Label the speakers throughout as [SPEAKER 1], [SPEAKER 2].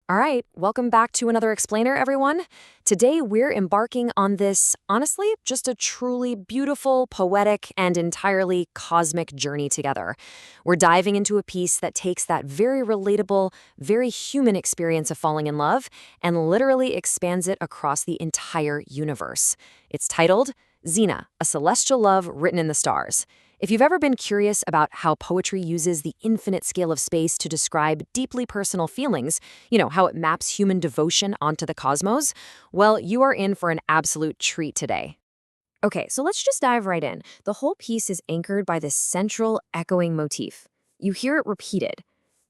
[SPEAKER 1] All right, welcome back to another explainer, everyone. Today we're embarking on this, honestly, just a truly beautiful, poetic, and entirely cosmic journey together. We're diving into a piece that takes that very relatable, very human experience of falling in love and literally expands it across the entire universe. It's titled Zena, a Celestial Love Written in the Stars. If you've ever been curious about how poetry uses the infinite scale of space to describe deeply personal feelings, how it maps human devotion onto the cosmos, well, you are in for an absolute treat today. Okay, so let's just dive right in. The whole piece is anchored by this central echoing motif. You hear it repeated.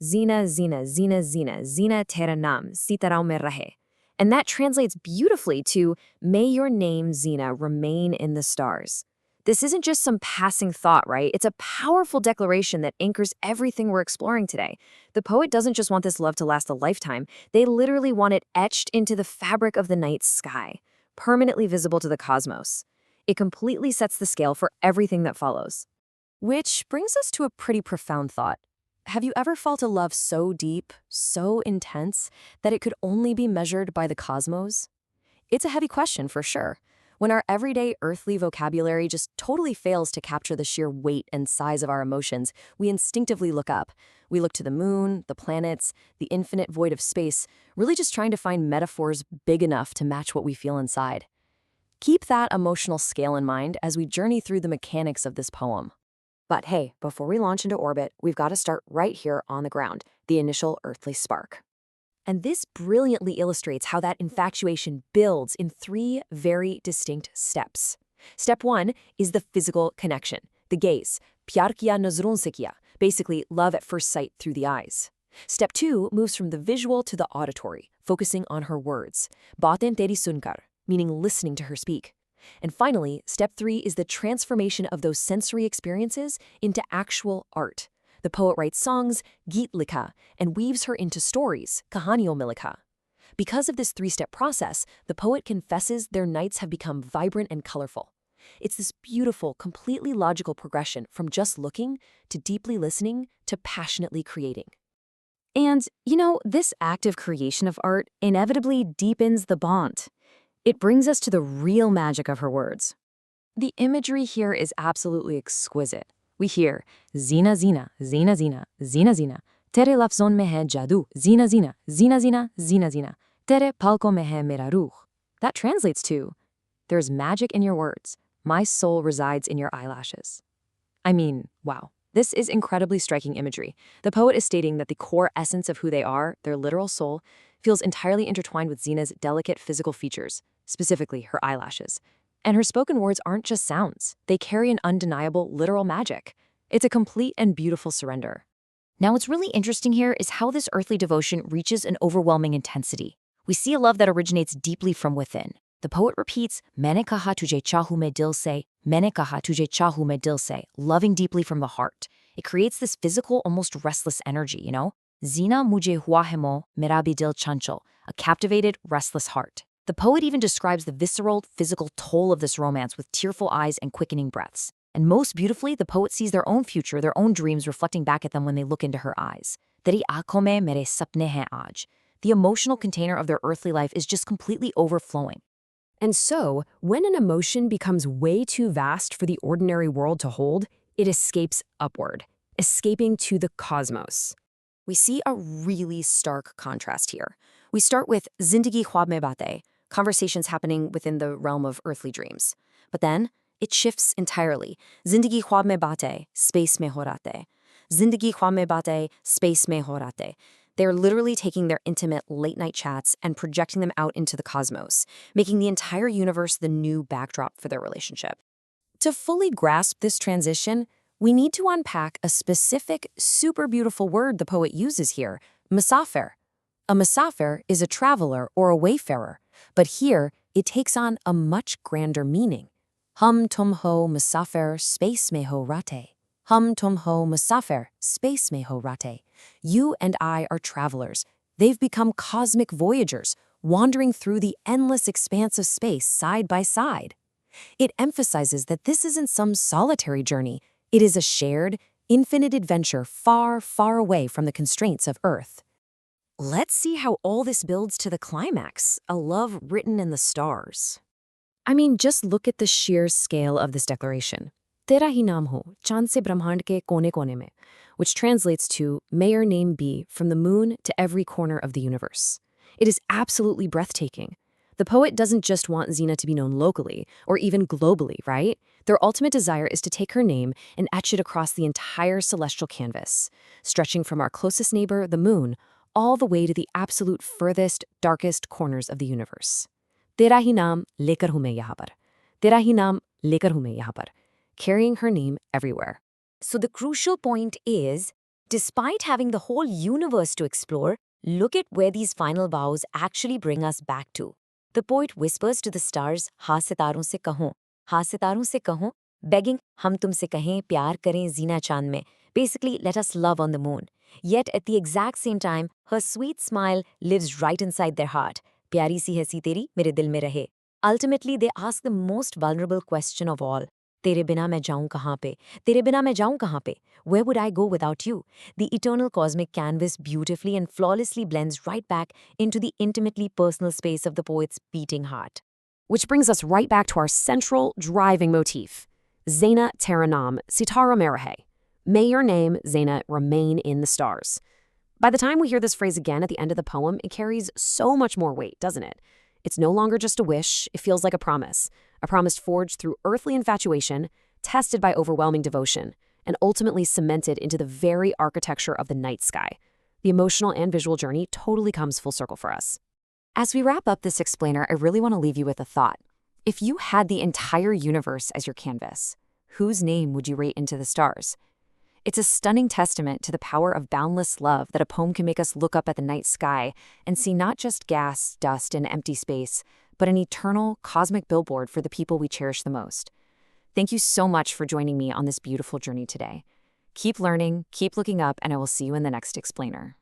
[SPEAKER 1] Zina, Zina, Zina, Zina, Zina tera nam, sitarao me rahe. And that translates beautifully to, may your name, Zena, remain in the stars. This isn't just some passing thought, right? It's a powerful declaration that anchors everything we're exploring today. The poet doesn't just want this love to last a lifetime. They literally want it etched into the fabric of the night sky, permanently visible to the cosmos. It completely sets the scale for everything that follows. Which brings us to a pretty profound thought. Have you ever felt a love so deep, so intense, that it could only be measured by the cosmos? It's a heavy question for sure. When our everyday earthly vocabulary just totally fails to capture the sheer weight and size of our emotions, we instinctively look up. We look to the moon, the planets, the infinite void of space, really just trying to find metaphors big enough to match what we feel inside. Keep that emotional scale in mind as we journey through the mechanics of this poem. But hey, before we launch into orbit, we've got to start right here on the ground, the initial earthly spark. And this brilliantly illustrates how that infatuation builds in three very distinct steps. Step one is the physical connection, the gaze, pyar kiya nazron se kiya, basically love at first sight through the eyes. Step two moves from the visual to the auditory, focusing on her words, baatein teri sunkar, meaning listening to her speak. And finally, step three is the transformation of those sensory experiences into actual art. The poet writes songs, geet likha, and weaves her into stories, kahanio milikha. Because of this three-step process, the poet confesses their nights have become vibrant and colorful. It's this beautiful, completely logical progression from just looking to deeply listening to passionately creating. And, this active creation of art inevitably deepens the bond. It brings us to the real magic of her words. The imagery here is absolutely exquisite. We hear, Zina Zina, Zina Zina, Zina Zina, tere lafzon mein hai jadoo, Zina Zina, Zina Zina, Zina Zina, tere palko mein hai mera ruh. That translates to, there's magic in your words, my soul resides in your eyelashes. I mean, wow. This is incredibly striking imagery. The poet is stating that the core essence of who they are, their literal soul, feels entirely intertwined with Zena's delicate physical features, specifically her eyelashes. And her spoken words aren't just sounds. They carry an undeniable, literal magic. It's a complete and beautiful surrender. Now, what's really interesting here is how this earthly devotion reaches an overwhelming intensity. We see a love that originates deeply from within. The poet repeats, Maine kaha tujhe chahu mein dil se, maine kaha tujhe chahu mein dil se, loving deeply from the heart. It creates this physical, almost restless energy, Zina mujhe hua hai mo, mera bhi dil chanchal, a captivated, restless heart. The poet even describes the visceral, physical toll of this romance with tearful eyes and quickening breaths. And most beautifully, the poet sees their own future, their own dreams reflecting back at them when they look into her eyes. Teri aankhon mein mere sapne hain aaj. The emotional container of their earthly life is just completely overflowing. And so, when an emotion becomes way too vast for the ordinary world to hold, it escapes upward, escaping to the cosmos. We see a really stark contrast here. We start with Zindagi Khwab Mein Baatein, conversations happening within the realm of earthly dreams. But then, it shifts entirely. Zindagi Khwab Mein Baatein, space mein ho raate. Zindagi Khwab Mein Baatein, space mein ho raate. They're literally taking their intimate late-night chats and projecting them out into the cosmos, making the entire universe the new backdrop for their relationship. To fully grasp this transition, we need to unpack a specific, super beautiful word the poet uses here, musafir. A musafir is a traveler or a wayfarer, but here it takes on a much grander meaning. Hum tum ho musafir space mein ho raate. Hum tum ho musafir space mein ho raate. You and I are travelers. They've become cosmic voyagers, wandering through the endless expanse of space side by side. It emphasizes that this isn't some solitary journey. It is a shared, infinite adventure far, far away from the constraints of Earth. let's see how all this builds to the climax, a love written in the stars. I mean, just look at the sheer scale of this declaration. Tera hi naam ho, chand se brahmand ke kone kone mein, which translates to, may your name be, from the moon to every corner of the universe. It is absolutely breathtaking. The poet doesn't just want Zena to be known locally, or even globally, right? Their ultimate desire is to take her name and etch it across the entire celestial canvas, stretching from our closest neighbor, the moon, all the way to the absolute furthest, darkest corners of the universe. Tera hi naam lekar hu main yahan par. Tera hi naam lekar hu main yahan par. Carrying her name everywhere.
[SPEAKER 2] So the crucial point is, despite having the whole universe to explore, look at where these final vows actually bring us back to. The poet whispers to the stars, हाँ सितारों से कहो, हाँ सितारों से कहो, begging, हम तुमसे कहें, प्यार करें ज़ीना चांद में. Basically, let us love on the moon. Yet at the exact same time, her sweet smile lives right inside their heart. प्यारी सी हंसी तेरी मेरे दिल में रहे. Ultimately, they ask the most vulnerable question of all. तेरे बिना मैं जाऊं कहाँ पे? तेरे बिना मैं जाऊं कहाँ पे? Where would I go without you? The eternal cosmic canvas beautifully and flawlessly blends right back into the intimately personal space of the poet's beating heart.
[SPEAKER 1] Which brings us right back to our central driving motif. Zena Taranam Sitara Merahe. May your name, Zena, remain in the stars. By the time we hear this phrase again at the end of the poem, it carries so much more weight, doesn't it? It's no longer just a wish, it feels like a promise forged through earthly infatuation, tested by overwhelming devotion, and ultimately cemented into the very architecture of the night sky. The emotional and visual journey totally comes full circle for us. As we wrap up this explainer, I really want to leave you with a thought. If you had the entire universe as your canvas, whose name would you rate into the stars? It's a stunning testament to the power of boundless love that a poem can make us look up at the night sky and see not just gas, dust, and empty space, but an eternal, cosmic billboard for the people we cherish the most. Thank you so much for joining me on this beautiful journey today. Keep learning, keep looking up, and I will see you in the next explainer.